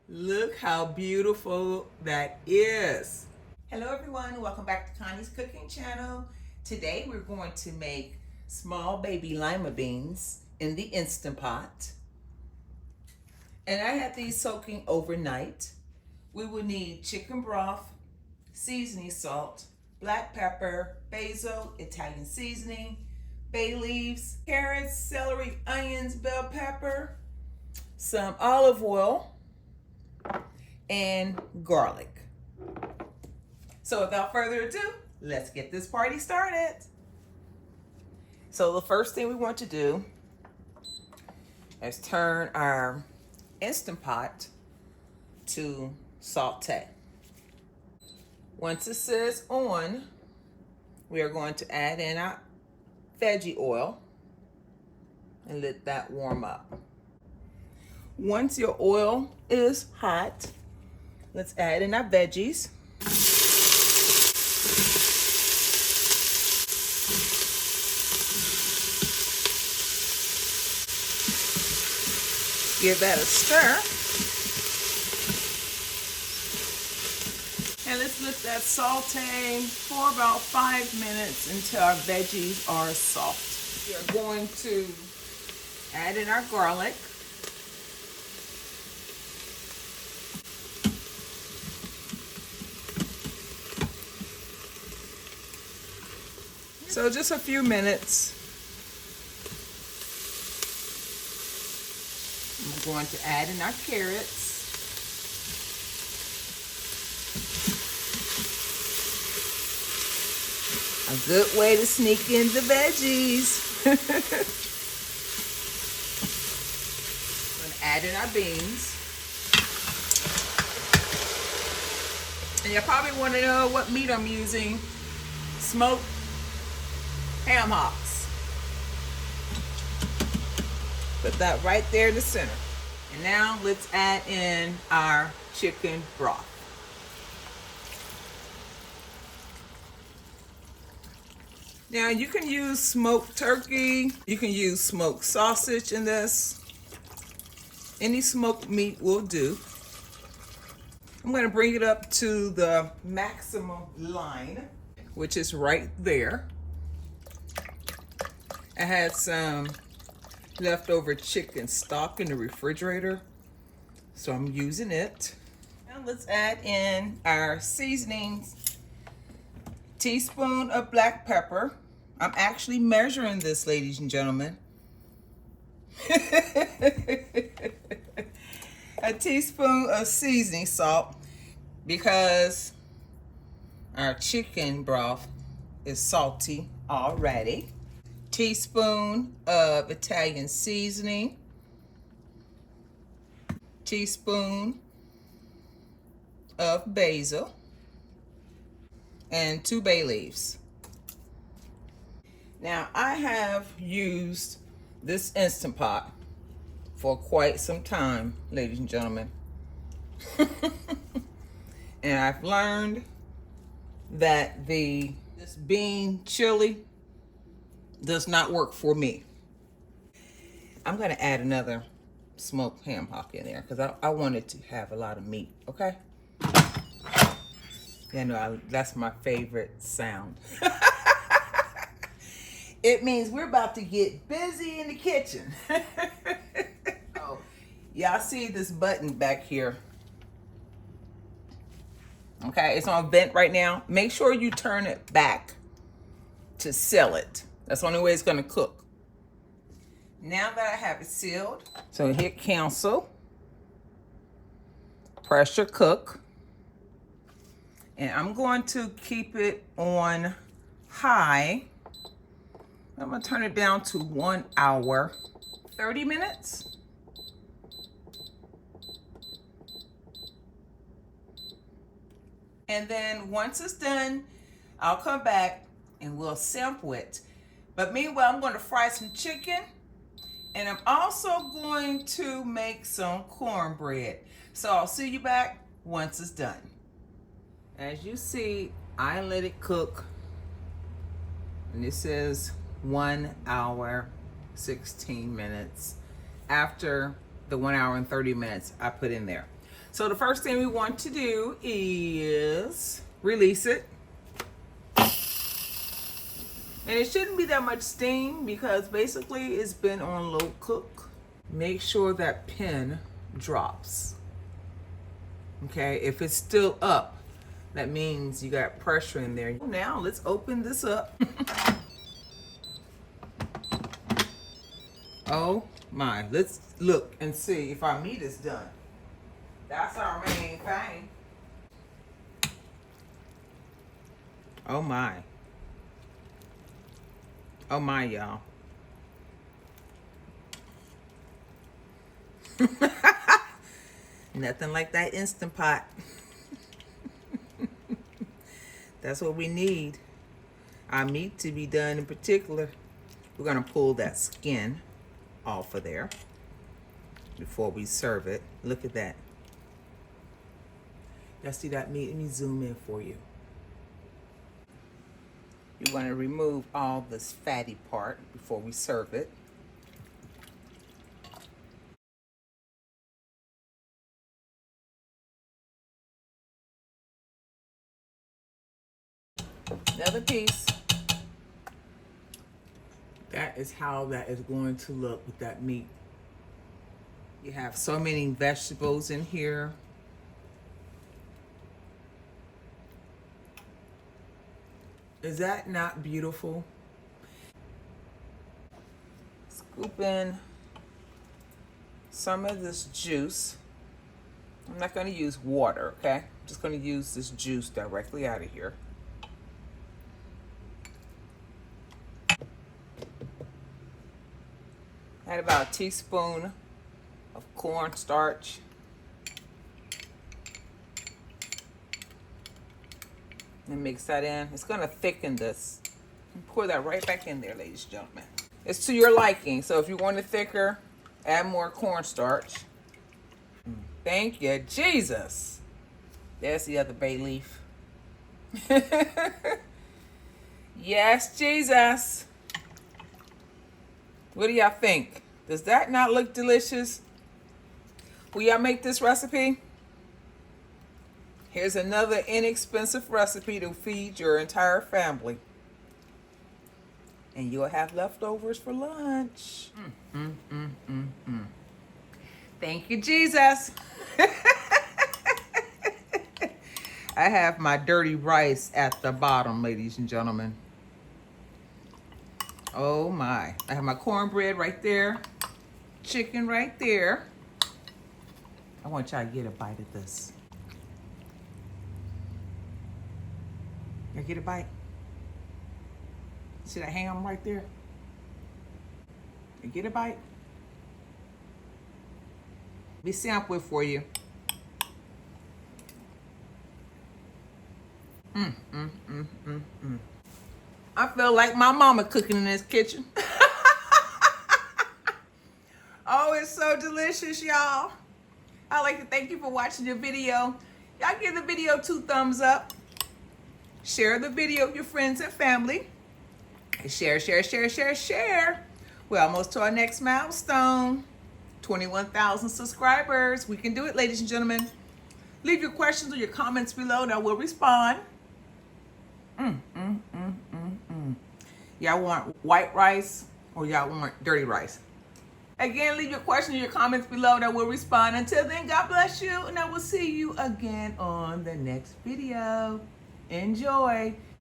Look how beautiful that is. Hello everyone, welcome back to Connie's Cooking Channel. Today we're going to make small baby lima beans in the Instant Pot. And I had these soaking overnight. We will need chicken broth, seasoning salt, black pepper, basil, Italian seasoning, bay leaves, carrots, celery, onions, bell pepper, some olive oil, and garlic. So without further ado, let's get this party started. So the first thing we want to do is turn our Instant Pot to saute. Once it says on, we are going to add in our veggie oil and let that warm up. Once your oil is hot, let's add in our veggies. Give that a stir. And let's let that saute for about 5 minutes until our veggies are soft. We are going to add in our garlic. So just a few minutes. I'm going to add in our carrots. A good way to sneak in the veggies. I'm going to add in our beans. And you probably want to know what meat I'm using. Smoked ham hocks. Put that right there in the center. And now let's add in our chicken broth. Now you can use smoked turkey, you can use smoked sausage in this. Any smoked meat will do. I'm going to bring it up to the maximum line, which is right there. I had some leftover chicken stock in the refrigerator, so I'm using it. Now let's add in our seasonings. Teaspoon of black pepper. I'm actually measuring this, ladies and gentlemen. A teaspoon of seasoning salt, because our chicken broth is salty already. Teaspoon of Italian seasoning, teaspoon of basil, and 2 bay leaves. Now I have used this Instant Pot for quite some time, ladies and gentlemen. And I've learned that this bean chili does not work for me. I'm going to add another smoked ham hock in there because I want it to have a lot of meat, okay? Yeah, no, that's my favorite sound. It means we're about to get busy in the kitchen. Oh, y'all see this button back here? Okay, it's on vent right now. Make sure you turn it back to seal it. That's the only way it's going to cook. Now that I have it sealed, so hit cancel, pressure cook, and I'm going to keep it on high. I'm going to turn it down to 1 hour, 30 minutes. And then once it's done, I'll come back and we'll sample it. But meanwhile, I'm going to fry some chicken, and I'm also going to make some cornbread. So I'll see you back once it's done. As you see, I let it cook, and it says 1 hour, 16 minutes after the 1 hour and 30 minutes I put in there. So the first thing we want to do is release it. And it shouldn't be that much steam because basically it's been on low cook. Make sure that pin drops. Okay, if it's still up, that means you got pressure in there. Now let's open this up. Oh my, let's look and see if our meat is done. That's our main thing. Oh my. Oh my, y'all. Nothing like that Instant Pot. That's what we need. Our meat to be done in particular. We're gonna pull that skin off of there before we serve it. Look at that. Y'all see that meat? Let me zoom in for you. You want to remove all this fatty part before we serve it. Another piece. That is how that is going to look with that meat. You have so many vegetables in here. Is that not beautiful? Scoop in some of this juice. I'm not going to use water, okay? I'm just going to use this juice directly out of here. Add about a teaspoon of cornstarch. And mix that in. It's going to thicken this. Pour that right back in there, ladies and gentlemen. It's to your liking. So if you want it thicker, add more cornstarch. Thank you, Jesus. There's the other bay leaf. Yes, Jesus. What do y'all think? Does that not look delicious? Will y'all make this recipe? Here's another inexpensive recipe to feed your entire family. And you'll have leftovers for lunch. Thank you, Jesus. I have my dirty rice at the bottom, ladies and gentlemen. Oh my. I have my cornbread right there. Chicken right there. I want y'all to get a bite of this. Y'all get a bite? See that ham right there? You get a bite? Let me sample it for you. I feel like my mama cooking in this kitchen. Oh, it's so delicious, y'all. I'd like to thank you for watching the video. Y'all give the video 2 thumbs up. Share the video with your friends and family. And share. We're almost to our next milestone. 21,000 subscribers. We can do it, ladies and gentlemen. Leave your questions or your comments below and I will respond. Y'all want white rice or y'all want dirty rice? Again, leave your questions or your comments below and I will respond. Until then, God bless you and I will see you again on the next video. Enjoy.